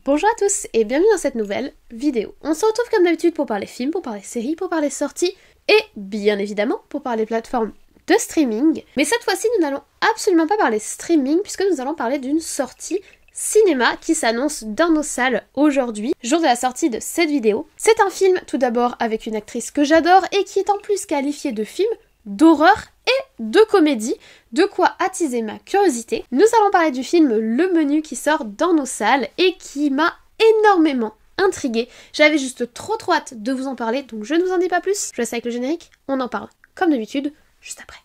Bonjour à tous et bienvenue dans cette nouvelle vidéo. On se retrouve comme d'habitude pour parler films, pour parler séries, pour parler sorties et bien évidemment pour parler plateformes de streaming. Mais cette fois-ci nous n'allons absolument pas parler streaming puisque nous allons parler d'une sortie cinéma qui s'annonce dans nos salles aujourd'hui, jour de la sortie de cette vidéo. C'est un film tout d'abord avec une actrice que j'adore et qui est en plus qualifiée de film d'horreur et de comédie, de quoi attiser ma curiosité. Nous allons parler du film Le Menu qui sort dans nos salles et qui m'a énormément intriguée. J'avais juste trop hâte de vous en parler, donc je ne vous en dis pas plus. Je laisse avec le générique, on en parle comme d'habitude, juste après.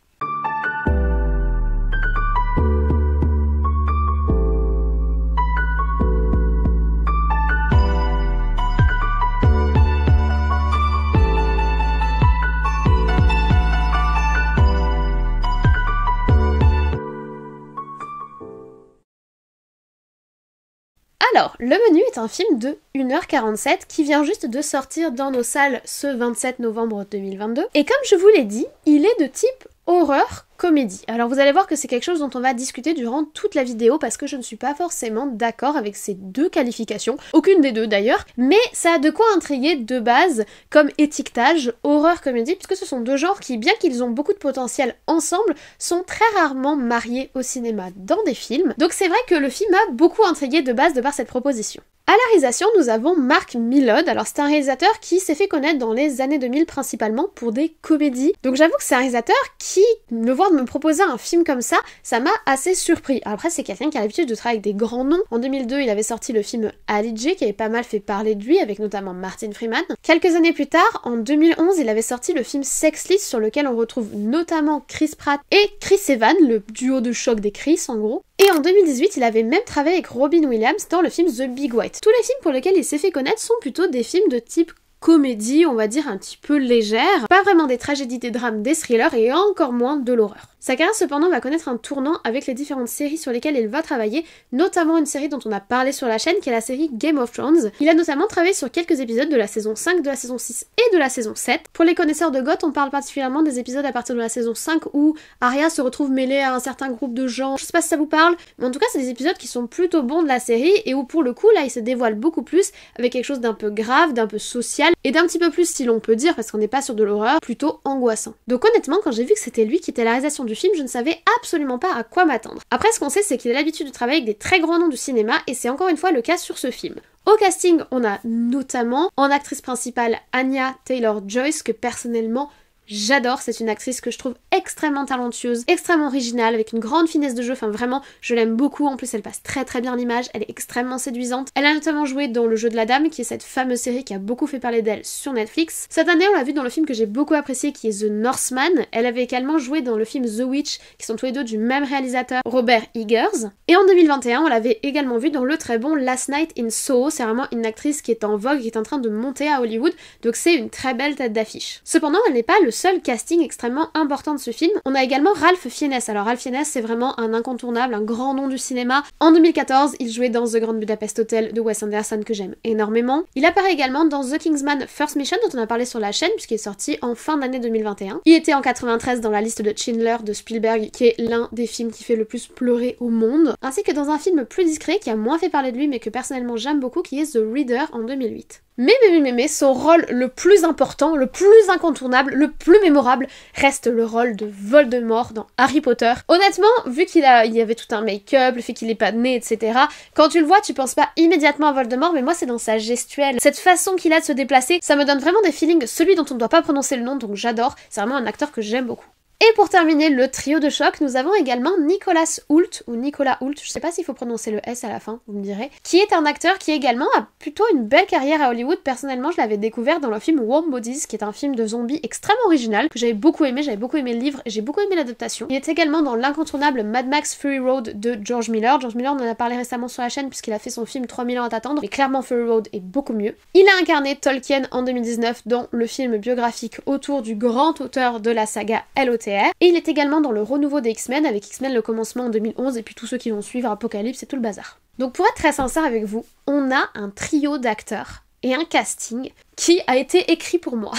Alors, Le Menu est un film de 1h47 qui vient juste de sortir dans nos salles ce 27 novembre 2022. Et comme je vous l'ai dit, il est de type horreur comédie. Alors vous allez voir que c'est quelque chose dont on va discuter durant toute la vidéo parce que je ne suis pas forcément d'accord avec ces deux qualifications, aucune des deux d'ailleurs, mais ça a de quoi intriguer de base comme étiquetage horreur comédie puisque ce sont deux genres qui, bien qu'ils ont beaucoup de potentiel ensemble, sont très rarement mariés au cinéma dans des films. Donc c'est vrai que le film a beaucoup intrigué de base de par cette proposition. À la réalisation, nous avons Mark Mylod. Alors c'est un réalisateur qui s'est fait connaître dans les années 2000 principalement pour des comédies. Donc j'avoue que c'est un réalisateur qui, le voir de me proposer un film comme ça m'a assez surpris. Après c'est quelqu'un qui a l'habitude de travailler avec des grands noms. En 2002, il avait sorti le film Ali G qui avait pas mal fait parler de lui avec notamment Martin Freeman. Quelques années plus tard, en 2011, il avait sorti le film Sexless sur lequel on retrouve notamment Chris Pratt et Chris Evans, le duo de choc des Chris en gros. Et en 2018, il avait même travaillé avec Robin Williams dans le film The Big White. Tous les films pour lesquels il s'est fait connaître sont plutôt des films de type comédie, on va dire un petit peu légère, pas vraiment des tragédies, des drames, des thrillers et encore moins de l'horreur. Sa carrière cependant va connaître un tournant avec les différentes séries sur lesquelles il va travailler, notamment une série dont on a parlé sur la chaîne qui est la série Game of Thrones. Il a notamment travaillé sur quelques épisodes de la saison 5, de la saison 6 et de la saison 7. Pour les connaisseurs de GOT, on parle particulièrement des épisodes à partir de la saison 5 où Arya se retrouve mêlée à un certain groupe de gens. Je sais pas si ça vous parle, mais en tout cas c'est des épisodes qui sont plutôt bons de la série et où pour le coup là il se dévoile beaucoup plus avec quelque chose d'un peu grave, d'un peu social et d'un petit peu plus, si l'on peut dire, parce qu'on n'est pas sur de l'horreur, plutôt angoissant. Donc honnêtement, quand j'ai vu que c'était lui qui était la réalisation du film, je ne savais absolument pas à quoi m'attendre. Après, ce qu'on sait, c'est qu'il a l'habitude de travailler avec des très grands noms du cinéma, et c'est encore une fois le cas sur ce film. Au casting, on a notamment en actrice principale Anya Taylor-Joy, que personnellement j'adore, c'est une actrice que je trouve extrêmement talentueuse, extrêmement originale, avec une grande finesse de jeu, enfin vraiment, je l'aime beaucoup, en plus elle passe très très bien l'image, elle est extrêmement séduisante. Elle a notamment joué dans Le Jeu de la Dame, qui est cette fameuse série qui a beaucoup fait parler d'elle sur Netflix. Cette année, on l'a vue dans le film que j'ai beaucoup apprécié, qui est The Northman. Elle avait également joué dans le film The Witch, qui sont tous les deux du même réalisateur, Robert Eggers. Et en 2021, on l'avait également vue dans le très bon Last Night in Soho, c'est vraiment une actrice qui est en vogue, qui est en train de monter à Hollywood, donc c'est une très belle tête d'affiche. Cependant, elle n'est pas le seul casting extrêmement important de ce film. On a également Ralph Fiennes. Alors Ralph Fiennes, c'est vraiment un incontournable, un grand nom du cinéma. En 2014, il jouait dans The Grand Budapest Hotel de Wes Anderson que j'aime énormément. Il apparaît également dans The Kingsman First Mission dont on a parlé sur la chaîne puisqu'il est sorti en fin d'année 2021. Il était en 93 dans la liste de Schindler de Spielberg qui est l'un des films qui fait le plus pleurer au monde. Ainsi que dans un film plus discret qui a moins fait parler de lui mais que personnellement j'aime beaucoup qui est The Reader en 2008. Mais son rôle le plus important, le plus incontournable, le plus mémorable reste le rôle de Voldemort dans Harry Potter. Honnêtement, vu qu'il y avait tout un make-up, le fait qu'il ait pas de nez, etc., quand tu le vois, tu penses pas immédiatement à Voldemort, mais moi c'est dans sa gestuelle. Cette façon qu'il a de se déplacer, ça me donne vraiment des feelings, celui dont on ne doit pas prononcer le nom, donc j'adore, c'est vraiment un acteur que j'aime beaucoup. Et pour terminer le trio de choc, nous avons également Nicolas Hoult, ou Nicolas Hoult, je sais pas s'il faut prononcer le S à la fin, vous me direz, qui est un acteur qui également a plutôt une belle carrière à Hollywood. Personnellement, je l'avais découvert dans le film Warm Bodies, qui est un film de zombies extrêmement original, que j'avais beaucoup aimé le livre, et j'ai beaucoup aimé l'adaptation. Il est également dans l'incontournable Mad Max Fury Road de George Miller. George Miller, on en a parlé récemment sur la chaîne, puisqu'il a fait son film 3000 ans à t'attendre, et clairement Fury Road est beaucoup mieux. Il a incarné Tolkien en 2019 dans le film biographique autour du grand auteur de la saga LOTR, et il est également dans le renouveau des X-Men, avec X-Men le commencement en 2011 et puis tous ceux qui vont suivre, Apocalypse et tout le bazar. Donc pour être très sincère avec vous, on a un trio d'acteurs et un casting qui a été écrit pour moi.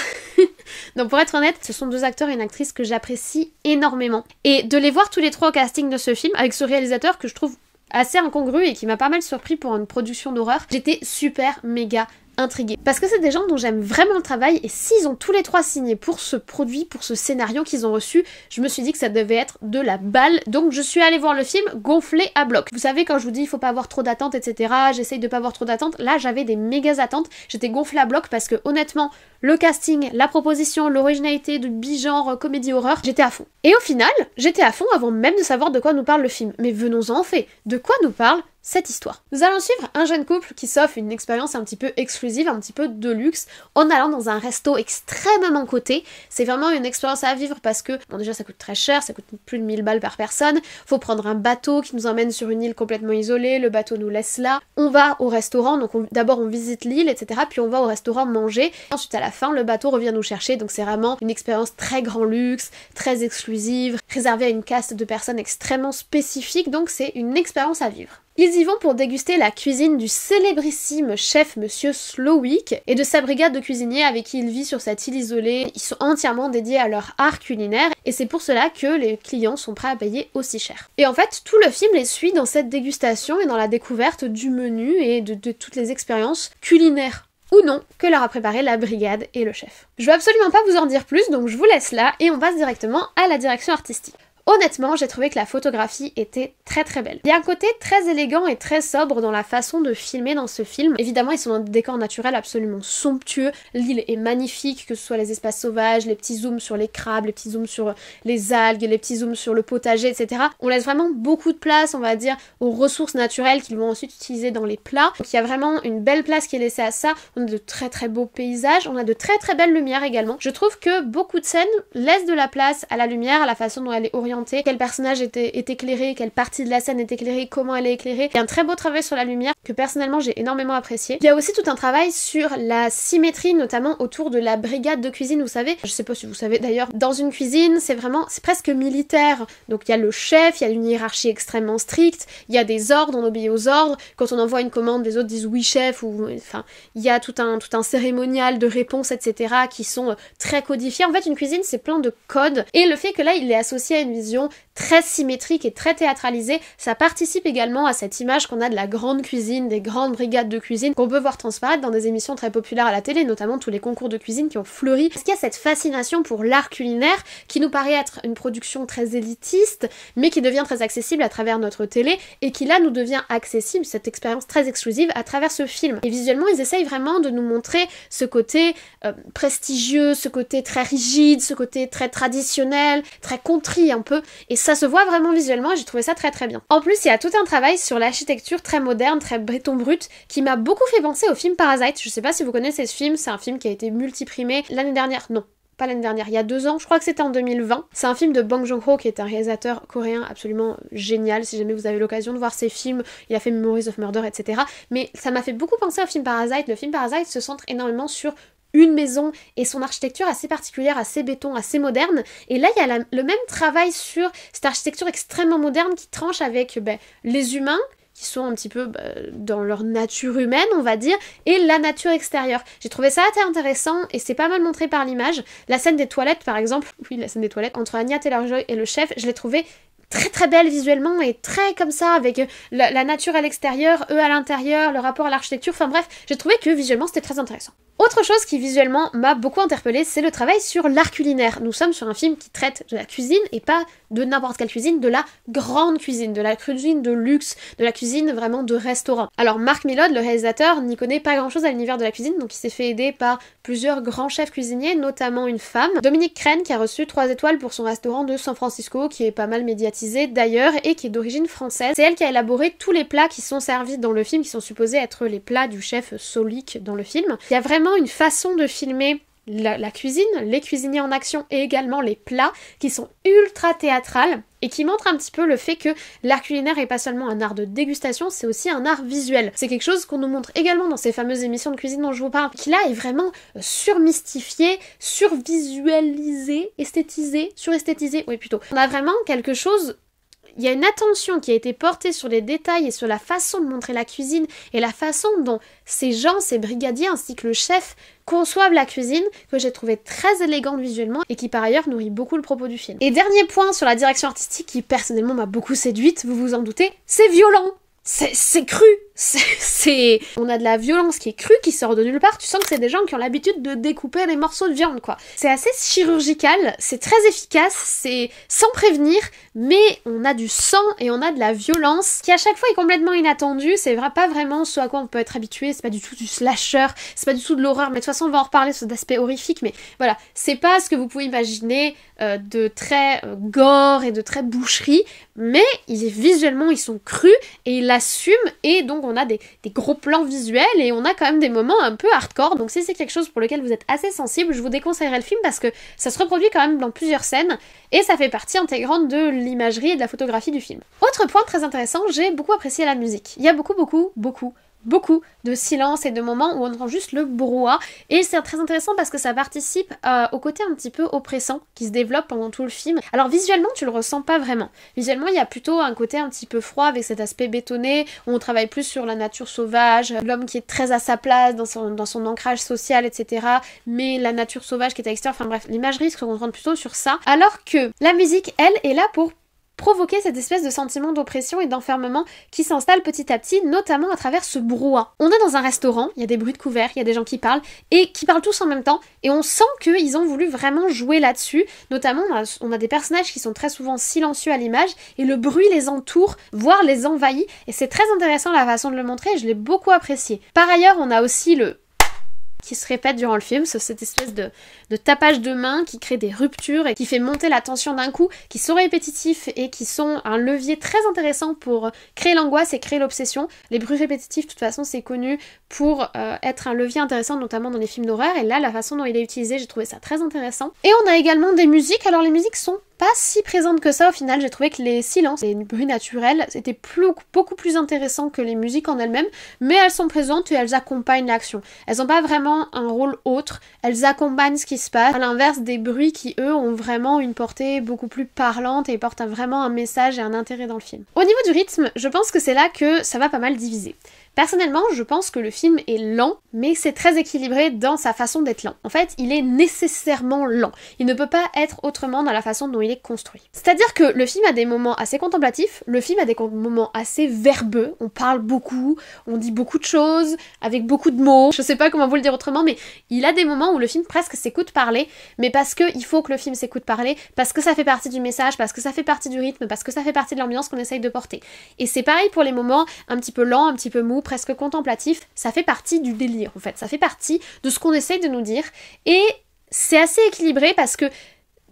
Donc pour être honnête, ce sont deux acteurs et une actrice que j'apprécie énormément. Et de les voir tous les trois au casting de ce film, avec ce réalisateur que je trouve assez incongru et qui m'a pas mal surpris pour une production d'horreur. J'étais super méga intriguée. Parce que c'est des gens dont j'aime vraiment le travail et s'ils ont tous les trois signé pour ce produit, pour ce scénario qu'ils ont reçu, je me suis dit que ça devait être de la balle. Donc je suis allée voir le film gonflé à bloc. Vous savez, quand je vous dis il faut pas avoir trop d'attentes, etc. J'essaye de pas avoir trop d'attentes. Là, j'avais des méga attentes. J'étais gonflée à bloc parce que honnêtement, le casting, la proposition, l'originalité de bi-genre, comédie horreur, j'étais à fond. Et au final, j'étais à fond avant même de savoir de quoi nous parle le film. Mais venons-en en fait. De quoi nous parle cette histoire? Nous allons suivre un jeune couple qui s'offre une expérience un petit peu exclusive, un petit peu de luxe, en allant dans un resto extrêmement coté. C'est vraiment une expérience à vivre parce que, bon déjà ça coûte très cher, ça coûte plus de 1000 balles par personne, faut prendre un bateau qui nous emmène sur une île complètement isolée, le bateau nous laisse là, on va au restaurant, donc d'abord on visite l'île, etc. Puis on va au restaurant manger, ensuite à la fin le bateau revient nous chercher, donc c'est vraiment une expérience très grand luxe, très exclusive, réservée à une caste de personnes extrêmement spécifiques, donc c'est une expérience à vivre. Ils y vont pour déguster la cuisine du célébrissime chef Monsieur Slowick et de sa brigade de cuisiniers avec qui il vit sur cette île isolée. Ils sont entièrement dédiés à leur art culinaire et c'est pour cela que les clients sont prêts à payer aussi cher. Et en fait, tout le film les suit dans cette dégustation et dans la découverte du menu et de toutes les expériences culinaires ou non que leur a préparé la brigade et le chef. Je veux absolument pas vous en dire plus, donc je vous laisse là et on passe directement à la direction artistique. Honnêtement, j'ai trouvé que la photographie était très très belle. Il y a un côté très élégant et très sobre dans la façon de filmer dans ce film. Évidemment, ils sont dans des décors naturels absolument somptueux. L'île est magnifique, que ce soit les espaces sauvages, les petits zooms sur les crabes, les petits zooms sur les algues, les petits zooms sur le potager, etc. On laisse vraiment beaucoup de place, on va dire, aux ressources naturelles qu'ils vont ensuite utiliser dans les plats. Donc il y a vraiment une belle place qui est laissée à ça. On a de très très beaux paysages, on a de très très belles lumières également. Je trouve que beaucoup de scènes laissent de la place à la lumière, à la façon dont elle est orientée, quel personnage est éclairé, quelle partie de la scène est éclairée, comment elle est éclairée. Il y a un très beau travail sur la lumière que personnellement j'ai énormément apprécié. Il y a aussi tout un travail sur la symétrie, notamment autour de la brigade de cuisine, vous savez. Je sais pas si vous savez d'ailleurs, dans une cuisine, c'est presque militaire. Donc il y a le chef, il y a une hiérarchie extrêmement stricte, il y a des ordres, on obéit aux ordres. Quand on envoie une commande, les autres disent oui chef, ou enfin, il y a tout un cérémonial de réponses, etc. qui sont très codifiés. En fait, une cuisine, c'est plein de codes. Et le fait que là, il est associé à une vision très symétrique et très théâtralisée, ça participe également à cette image qu'on a de la grande cuisine, des grandes brigades de cuisine qu'on peut voir transparaître dans des émissions très populaires à la télé, notamment tous les concours de cuisine qui ont fleuri. Parce qu'il y a cette fascination pour l'art culinaire qui nous paraît être une production très élitiste, mais qui devient très accessible à travers notre télé et qui là nous devient accessible, cette expérience très exclusive, à travers ce film. Et visuellement, ils essayent vraiment de nous montrer ce côté prestigieux, ce côté très rigide, ce côté très traditionnel, très contrit un peu. Et ça se voit vraiment visuellement et j'ai trouvé ça très très bien. En plus, il y a tout un travail sur l'architecture très moderne, très béton brut, qui m'a beaucoup fait penser au film Parasite. Je sais pas si vous connaissez ce film, c'est un film qui a été multiprimé l'année dernière, non. Pas l'année dernière, il y a 2 ans, je crois que c'était en 2020. C'est un film de Bong Joon-ho qui est un réalisateur coréen absolument génial, si jamais vous avez l'occasion de voir ses films, il a fait Memories of Murder, etc. Mais ça m'a fait beaucoup penser au film Parasite. Le film Parasite se centre énormément sur une maison et son architecture assez particulière, assez béton, assez moderne. Et là, il y a le même travail sur cette architecture extrêmement moderne qui tranche avec les humains, qui sont un petit peu dans leur nature humaine, on va dire, et la nature extérieure. J'ai trouvé ça assez intéressant et c'est pas mal montré par l'image. La scène des toilettes, par exemple, oui, la scène des toilettes, entre Anya Taylor-Joy et le chef, je l'ai trouvée très très belle visuellement et très comme ça, avec la nature à l'extérieur, eux à l'intérieur, le rapport à l'architecture, enfin bref, j'ai trouvé que visuellement c'était très intéressant. Autre chose qui visuellement m'a beaucoup interpellée, c'est le travail sur l'art culinaire. Nous sommes sur un film qui traite de la cuisine et pas de n'importe quelle cuisine, de la grande cuisine, de la cuisine de luxe, de la cuisine vraiment de restaurant. Alors Mark Mylod, le réalisateur, n'y connaît pas grand chose à l'univers de la cuisine, donc il s'est fait aider par plusieurs grands chefs cuisiniers, notamment une femme, Dominique Crane, qui a reçu 3 étoiles pour son restaurant de San Francisco, qui est pas mal médiatisé d'ailleurs et qui est d'origine française. C'est elle qui a élaboré tous les plats qui sont servis dans le film, qui sont supposés être les plats du chef Slowick dans le film. Il y a vraiment une façon de filmer la cuisine, les cuisiniers en action et également les plats qui sont ultra théâtrales et qui montrent un petit peu le fait que l'art culinaire est pas seulement un art de dégustation, c'est aussi un art visuel. C'est quelque chose qu'on nous montre également dans ces fameuses émissions de cuisine dont je vous parle, qui là est vraiment surmystifié, survisualisé, esthétisé, suresthétisé, oui plutôt. On a vraiment quelque chose il y a une attention qui a été portée sur les détails et sur la façon de montrer la cuisine et la façon dont ces gens, ces brigadiers ainsi que le chef conçoivent la cuisine que j'ai trouvé très élégante visuellement et qui par ailleurs nourrit beaucoup le propos du film. Et dernier point sur la direction artistique qui personnellement m'a beaucoup séduite, vous vous en doutez, c'est violent. C'est cru, on a de la violence qui est crue, qui sort de nulle part, tu sens que c'est des gens qui ont l'habitude de découper les morceaux de viande, quoi. C'est assez chirurgical, c'est très efficace, c'est sans prévenir, mais on a du sang et on a de la violence, qui à chaque fois est complètement inattendue, c'est pas vraiment ce à quoi on peut être habitué, c'est pas du tout du slasher, c'est pas du tout de l'horreur, mais de toute façon on va en reparler sur d'aspect horrifique, mais voilà, c'est pas ce que vous pouvez imaginer de très gore et de très boucherie, mais visuellement ils sont crus et ils l'assument, et donc on a des gros plans visuels et on a quand même des moments un peu hardcore, donc si c'est quelque chose pour lequel vous êtes assez sensible, je vous déconseillerais le film parce que ça se reproduit quand même dans plusieurs scènes et ça fait partie intégrante de l'imagerie et de la photographie du film. Autre point très intéressant, j'ai beaucoup apprécié la musique. Il y a beaucoup de silence et de moments où on entend juste le brouhaha et c'est très intéressant parce que ça participe au côté un petit peu oppressant qui se développe pendant tout le film. Alors visuellement tu le ressens pas vraiment. Visuellement il y a plutôt un côté un petit peu froid avec cet aspect bétonné où on travaille plus sur la nature sauvage, l'homme qui est très à sa place dans son ancrage social, etc. Mais la nature sauvage qui est à l'extérieur, enfin bref, l'imagerie se concentre plutôt sur ça. Alors que la musique, elle, est là pour provoquer cette espèce de sentiment d'oppression et d'enfermement qui s'installe petit à petit, notamment à travers ce brouhaha. On est dans un restaurant, il y a des bruits de couverts, il y a des gens qui parlent, et qui parlent tous en même temps, et on sent qu'ils ont voulu vraiment jouer là-dessus, notamment on a des personnages qui sont très souvent silencieux à l'image, et le bruit les entoure, voire les envahit, et c'est très intéressant la façon de le montrer, et je l'ai beaucoup apprécié. Par ailleurs, on a aussi le qui se répète durant le film, cette espèce de tapage de main qui crée des ruptures et qui fait monter la tension d'un coup, qui sont répétitifs et qui sont un levier très intéressant pour créer l'angoisse et créer l'obsession. Les bruits répétitifs, de toute façon, c'est connu pour être un levier intéressant, notamment dans les films d'horreur, et là, la façon dont il est utilisé, j'ai trouvé ça très intéressant. Et on a également des musiques, alors les musiques sont pas si présentes que ça au final, j'ai trouvé que les silences, les bruits naturels, c'était beaucoup plus intéressant que les musiques en elles-mêmes, mais elles sont présentes et elles accompagnent l'action. Elles ont pas vraiment un rôle autre, elles accompagnent ce qui se passe, à l'inverse des bruits qui eux ont vraiment une portée beaucoup plus parlante et portent vraiment un message et un intérêt dans le film. Au niveau du rythme, je pense que c'est là que ça va pas mal diviser. Personnellement, je pense que le film est lent, mais c'est très équilibré dans sa façon d'être lent. En fait, il est nécessairement lent. Il ne peut pas être autrement dans la façon dont il est construit. C'est-à-dire que le film a des moments assez contemplatifs, le film a des moments assez verbeux, on parle beaucoup, on dit beaucoup de choses, avec beaucoup de mots, je sais pas comment vous le dire autrement, mais il a des moments où le film presque s'écoute parler, mais parce qu'il faut que le film s'écoute parler, parce que ça fait partie du message, parce que ça fait partie du rythme, parce que ça fait partie de l'ambiance qu'on essaye de porter. Et c'est pareil pour les moments un petit peu lents, un petit peu mous, presque contemplatif, ça fait partie du délire en fait, ça fait partie de ce qu'on essaye de nous dire et c'est assez équilibré parce que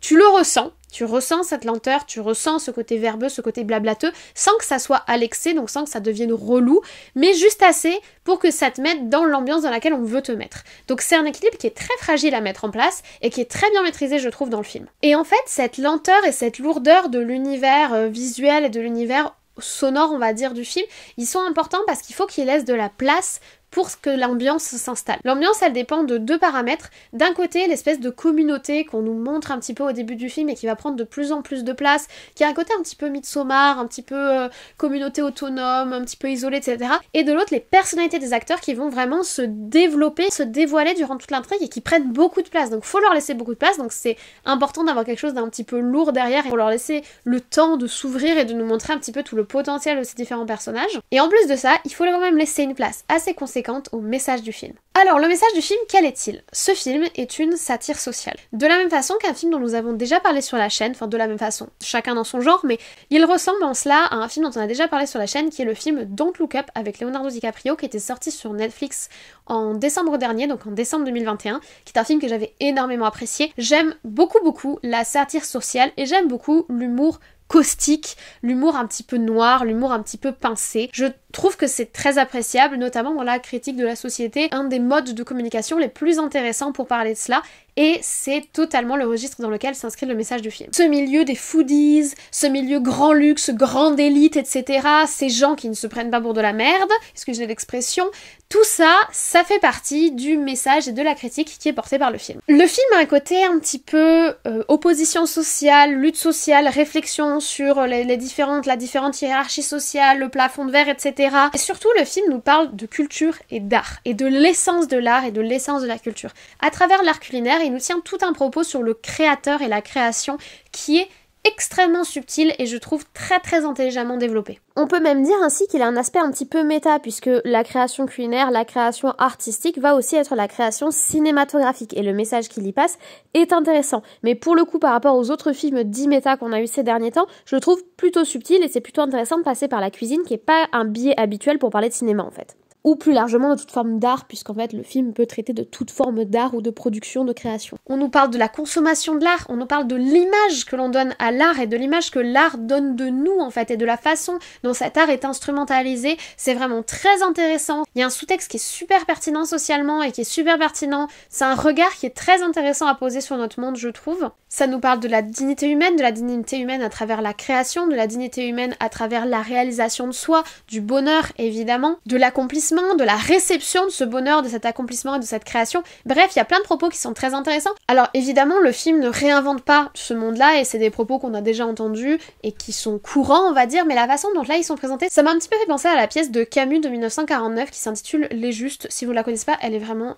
tu ressens cette lenteur, tu ressens ce côté verbeux, ce côté blablateux, sans que ça soit à l'excès, donc sans que ça devienne relou, mais juste assez pour que ça te mette dans l'ambiance dans laquelle on veut te mettre. Donc c'est un équilibre qui est très fragile à mettre en place et qui est très bien maîtrisé, je trouve, dans le film. Et en fait, cette lenteur et cette lourdeur de l'univers visuel et de l'univers sonore, on va dire, du film, ils sont importants parce qu'il faut qu'ils laissent de la place pour que l'ambiance s'installe. L'ambiance, elle dépend de deux paramètres. D'un côté, l'espèce de communauté qu'on nous montre un petit peu au début du film et qui va prendre de plus en plus de place, qui a un côté un petit peu Midsommar, un petit peu communauté autonome, un petit peu isolée, etc. Et de l'autre, les personnalités des acteurs qui vont vraiment se développer, se dévoiler durant toute l'intrigue et qui prennent beaucoup de place. Donc faut leur laisser beaucoup de place, donc c'est important d'avoir quelque chose d'un petit peu lourd derrière et pour leur laisser le temps de s'ouvrir et de nous montrer un petit peu tout le potentiel de ces différents personnages. Et en plus de ça, il faut quand même laisser une place assez conséquente au message du film. Alors, le message du film, quel est-il ? Ce film est une satire sociale. De la même façon qu'un film dont nous avons déjà parlé sur la chaîne, enfin de la même façon, chacun dans son genre, mais il ressemble en cela à un film dont on a déjà parlé sur la chaîne, qui est le film Don't Look Up avec Leonardo DiCaprio, qui était sorti sur Netflix en décembre dernier, donc en décembre 2021, qui est un film que j'avais énormément apprécié. J'aime beaucoup la satire sociale et j'aime beaucoup l'humour caustique, l'humour un petit peu noir, l'humour un petit peu pincé. Je trouve que c'est très appréciable, notamment dans la critique de la société, un des modes de communication les plus intéressants pour parler de cela, et c'est totalement le registre dans lequel s'inscrit le message du film. Ce milieu des foodies, ce milieu grand luxe, grande élite, etc., ces gens qui ne se prennent pas pour de la merde, excusez l'expression, tout ça, ça fait partie du message et de la critique qui est portée par le film. Le film a un côté un petit peu opposition sociale, lutte sociale, réflexion sur la différente hiérarchie sociale, le plafond de verre, etc. Et surtout, le film nous parle de culture et d'art, et de l'essence de l'art et de l'essence de la culture. À travers l'art culinaire, il nous tient tout un propos sur le créateur et la création qui est extrêmement subtil et je trouve très très intelligemment développé. On peut même dire ainsi qu'il a un aspect un petit peu méta puisque la création culinaire, la création artistique va aussi être la création cinématographique et le message qu'il y passe est intéressant. Mais pour le coup par rapport aux autres films dits méta qu'on a eu ces derniers temps, je le trouve plutôt subtil et c'est plutôt intéressant de passer par la cuisine qui est pas un biais habituel pour parler de cinéma en fait. Ou plus largement de toute forme d'art, puisqu'en fait le film peut traiter de toute forme d'art ou de production, de création. On nous parle de la consommation de l'art, on nous parle de l'image que l'on donne à l'art et de l'image que l'art donne de nous en fait, et de la façon dont cet art est instrumentalisé. C'est vraiment très intéressant. Il y a un sous-texte qui est super pertinent socialement et qui est super pertinent. C'est un regard qui est très intéressant à poser sur notre monde, je trouve. Ça nous parle de la dignité humaine à travers la création, de la dignité humaine à travers la réalisation de soi, du bonheur évidemment, de l'accomplissement, de la réception de ce bonheur, de cet accomplissement et de cette création. Bref, il y a plein de propos qui sont très intéressants. Alors évidemment, le film ne réinvente pas ce monde-là et c'est des propos qu'on a déjà entendus et qui sont courants, on va dire, mais la façon dont là ils sont présentés, ça m'a un petit peu fait penser à la pièce de Camus de 1949 qui s'intitule Les Justes. Si vous la connaissez pas, elle est vraiment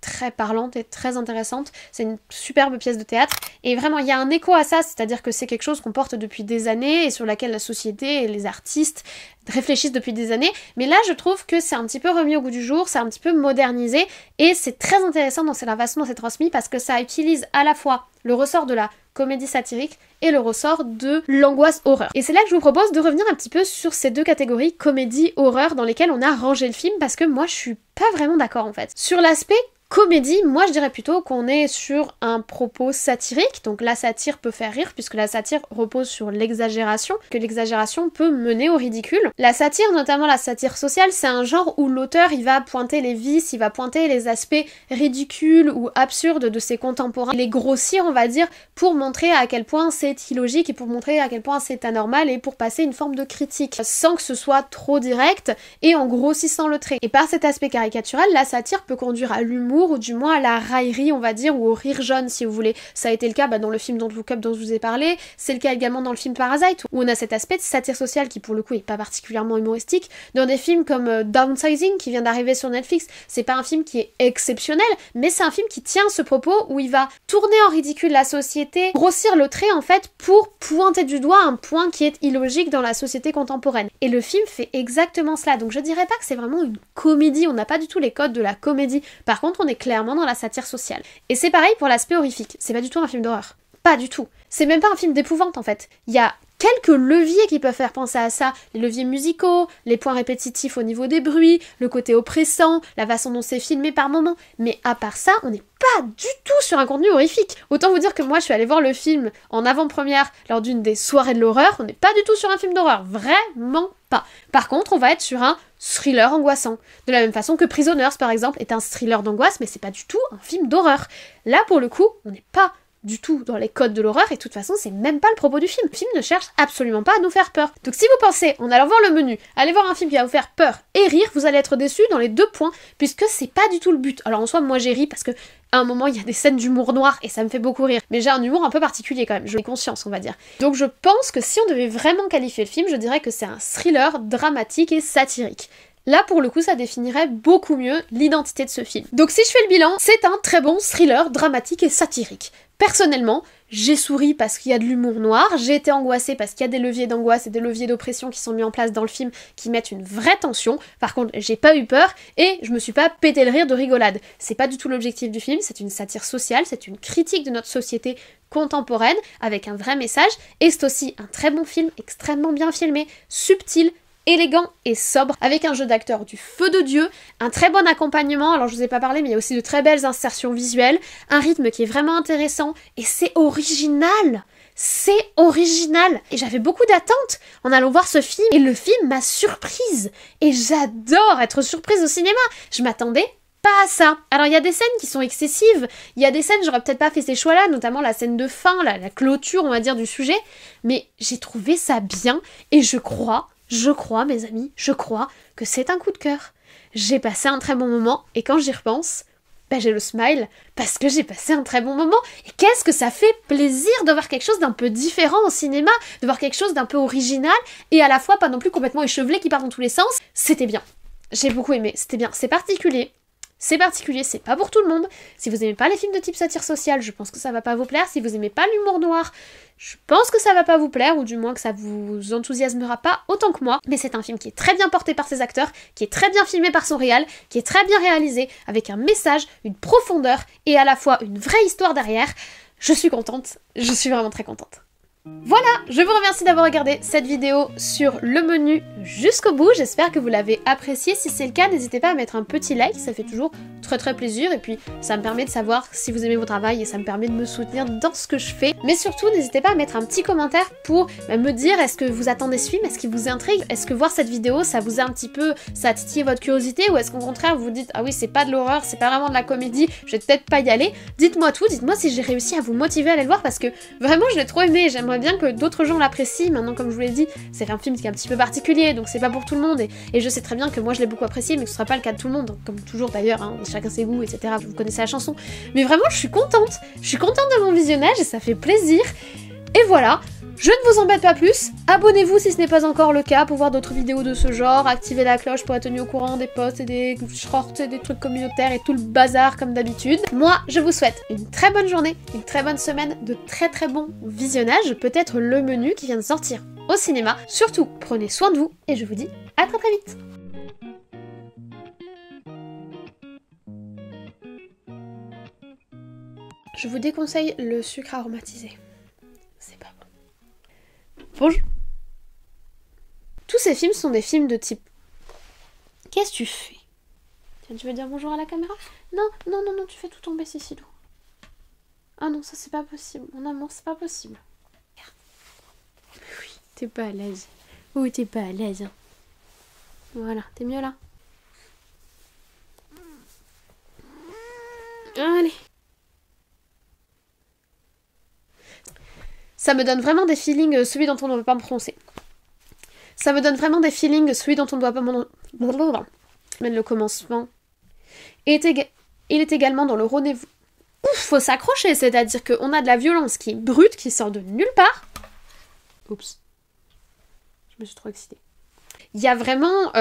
très parlante et très intéressante. C'est une superbe pièce de théâtre et vraiment il y a un écho à ça, c'est-à-dire que c'est quelque chose qu'on porte depuis des années et sur laquelle la société et les artistes réfléchissent depuis des années, mais là je trouve que c'est un petit peu remis au goût du jour, c'est un petit peu modernisé et c'est très intéressant dans la façon dont c'est transmis parce que ça utilise à la fois le ressort de la comédie satirique et le ressort de l'angoisse horreur. Et c'est là que je vous propose de revenir un petit peu sur ces deux catégories comédie-horreur dans lesquelles on a rangé le film parce que moi je suis pas vraiment d'accord en fait. Sur l'aspect comédie, moi je dirais plutôt qu'on est sur un propos satirique, donc la satire peut faire rire puisque la satire repose sur l'exagération, que l'exagération peut mener au ridicule. La satire, notamment la satire sociale, c'est un genre où l'auteur il va pointer les vices, il va pointer les aspects ridicules ou absurdes de ses contemporains, les grossir on va dire pour montrer à quel point c'est illogique et pour montrer à quel point c'est anormal et pour passer une forme de critique sans que ce soit trop direct et en grossissant le trait. Et par cet aspect caricatural, la satire peut conduire à l'humour ou du moins à la raillerie on va dire ou au rire jaune si vous voulez. Ça a été le cas dans le film Don't Look Up dont je vous ai parlé, c'est le cas également dans le film Parasite où on a cet aspect de satire sociale qui pour le coup est pas particulièrement humoristique. Dans des films comme Downsizing qui vient d'arriver sur Netflix, c'est pas un film qui est exceptionnel mais c'est un film qui tient ce propos où il va tourner en ridicule la société, grossir le trait en fait pour pointer du doigt un point qui est illogique dans la société contemporaine. Et le film fait exactement cela, donc je dirais pas que c'est vraiment une comédie, on n'a pas du tout les codes de la comédie, par contre on est clairement dans la satire sociale. Et c'est pareil pour l'aspect horrifique, c'est pas du tout un film d'horreur. Pas du tout. C'est même pas un film d'épouvante en fait. Il y a quelques leviers qui peuvent faire penser à ça, les leviers musicaux, les points répétitifs au niveau des bruits, le côté oppressant, la façon dont c'est filmé par moments, mais à part ça, on n'est pas du tout sur un contenu horrifique. Autant vous dire que moi je suis allée voir le film en avant-première lors d'une des soirées de l'horreur, on n'est pas du tout sur un film d'horreur, vraiment pas. Par contre, on va être sur un thriller angoissant. De la même façon que Prisoners par exemple est un thriller d'angoisse, mais c'est pas du tout un film d'horreur. Là pour le coup, on n'est pas du tout dans les codes de l'horreur et de toute façon c'est même pas le propos du film. Le film ne cherche absolument pas à nous faire peur. Donc si vous pensez en allant voir le menu, aller voir un film qui va vous faire peur et rire, vous allez être déçus dans les deux points puisque c'est pas du tout le but. Alors en soi moi j'ai ri parce que à un moment il y a des scènes d'humour noir et ça me fait beaucoup rire, mais j'ai un humour un peu particulier quand même, j'en ai conscience on va dire. Donc je pense que si on devait vraiment qualifier le film, je dirais que c'est un thriller dramatique et satirique. Là, pour le coup, ça définirait beaucoup mieux l'identité de ce film. Donc si je fais le bilan, c'est un très bon thriller dramatique et satirique. Personnellement, j'ai souri parce qu'il y a de l'humour noir, j'ai été angoissée parce qu'il y a des leviers d'angoisse et des leviers d'oppression qui sont mis en place dans le film qui mettent une vraie tension. Par contre, j'ai pas eu peur et je me suis pas pété le rire de rigolade. C'est pas du tout l'objectif du film, c'est une satire sociale, c'est une critique de notre société contemporaine avec un vrai message et c'est aussi un très bon film, extrêmement bien filmé, subtil, élégant et sobre, avec un jeu d'acteurs du feu de Dieu, un très bon accompagnement, alors je vous ai pas parlé mais il y a aussi de très belles insertions visuelles, un rythme qui est vraiment intéressant et c'est original. c'est original. Et j'avais beaucoup d'attentes en allant voir ce film, et le film m'a surprise. Et j'adore être surprise au cinéma. Je m'attendais pas à ça. Alors il y a des scènes qui sont excessives, il y a des scènes, j'aurais peut-être pas fait ces choix-là, notamment la scène de fin, la clôture, on va dire, du sujet, mais j'ai trouvé ça bien, et je crois, mes amis, je crois que c'est un coup de cœur. J'ai passé un très bon moment, et quand j'y repense, j'ai le smile, parce que j'ai passé un très bon moment, et qu'est-ce que ça fait plaisir de voir quelque chose d'un peu différent au cinéma, de voir quelque chose d'un peu original, et à la fois pas non plus complètement échevelé qui part dans tous les sens. C'était bien. J'ai beaucoup aimé, c'était bien. C'est particulier, c'est pas pour tout le monde. Si vous aimez pas les films de type satire sociale, je pense que ça va pas vous plaire. Si vous aimez pas l'humour noir, je pense que ça va pas vous plaire, ou du moins que ça vous enthousiasmera pas autant que moi. Mais c'est un film qui est très bien porté par ses acteurs, qui est très bien filmé par son réal, qui est très bien réalisé, avec un message, une profondeur, et à la fois une vraie histoire derrière. Je suis contente, je suis vraiment très contente. Voilà, je vous remercie d'avoir regardé cette vidéo sur le menu jusqu'au bout, j'espère que vous l'avez apprécié. Si c'est le cas, n'hésitez pas à mettre un petit like, ça fait toujours très plaisir, et puis ça me permet de savoir si vous aimez mon travail, et ça me permet de me soutenir dans ce que je fais. Mais surtout, n'hésitez pas à mettre un petit commentaire pour me dire, est-ce que vous attendez ce film, est-ce qu'il vous intrigue, est-ce que voir cette vidéo, ça vous a un petit peu, ça a titillé votre curiosité, ou est-ce qu'au contraire vous vous dites, ah oui, c'est pas de l'horreur, c'est pas vraiment de la comédie, je vais peut-être pas y aller. Dites-moi tout, dites-moi si j'ai réussi à vous motiver à aller le voir, parce que vraiment je l'ai trop aimé, j'aimerais bien que d'autres gens l'apprécient. Maintenant, comme je vous l'ai dit, c'est un film qui est un petit peu particulier, donc c'est pas pour tout le monde, et je sais très bien que moi je l'ai beaucoup apprécié, mais que ce sera pas le cas de tout le monde, comme toujours d'ailleurs, hein, chacun ses goûts, etc. Vous connaissez la chanson. Mais vraiment, je suis contente de mon visionnage, et ça fait plaisir. Et voilà, je ne vous embête pas plus, abonnez-vous si ce n'est pas encore le cas pour voir d'autres vidéos de ce genre, activez la cloche pour être tenu au courant des posts et des shorts et des trucs communautaires et tout le bazar comme d'habitude. Moi, je vous souhaite une très bonne journée, une très bonne semaine, de très bons visionnages, peut-être le menu qui vient de sortir au cinéma. Surtout, prenez soin de vous, et je vous dis à très vite. Je vous déconseille le sucre aromatisé. C'est pas bon. Bonjour. Tous ces films sont des films de type... Qu'est-ce que tu fais? Tiens, tu veux dire bonjour à la caméra? Non, tu fais tout tomber, Cécilou. Ah non, ça c'est pas possible. Mon amour, c'est pas possible. Regarde. Oui, t'es pas à l'aise. Oui, t'es pas à l'aise. Voilà, t'es mieux là. Allez. Ça me donne vraiment des feelings, celui dont on ne veut pas me prononcer. Ça me donne vraiment des feelings, celui dont on ne doit pas m'en... Le commencement. Il est également dans le rendez-vous. Ouf, faut s'accrocher, c'est-à-dire qu'on a de la violence qui est brute, qui sort de nulle part. Oups. Je me suis trop excitée. Il y a vraiment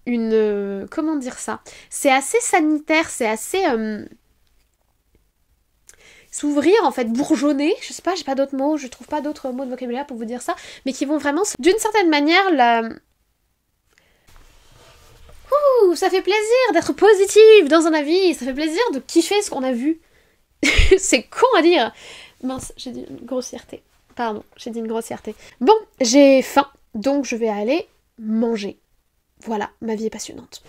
une... comment dire ça? C'est assez sanitaire, c'est assez... s'ouvrir, en fait, bourgeonner, je sais pas, j'ai pas d'autres mots, je trouve pas d'autres mots de vocabulaire pour vous dire ça, mais qui vont vraiment, d'une certaine manière, Ouh, ça fait plaisir d'être positive dans un avis, ça fait plaisir de kiffer ce qu'on a vu. C'est con à dire. Mince, j'ai dit une grossièreté. Pardon, j'ai dit une grossièreté. Bon, j'ai faim, donc je vais aller manger. Voilà, ma vie est passionnante.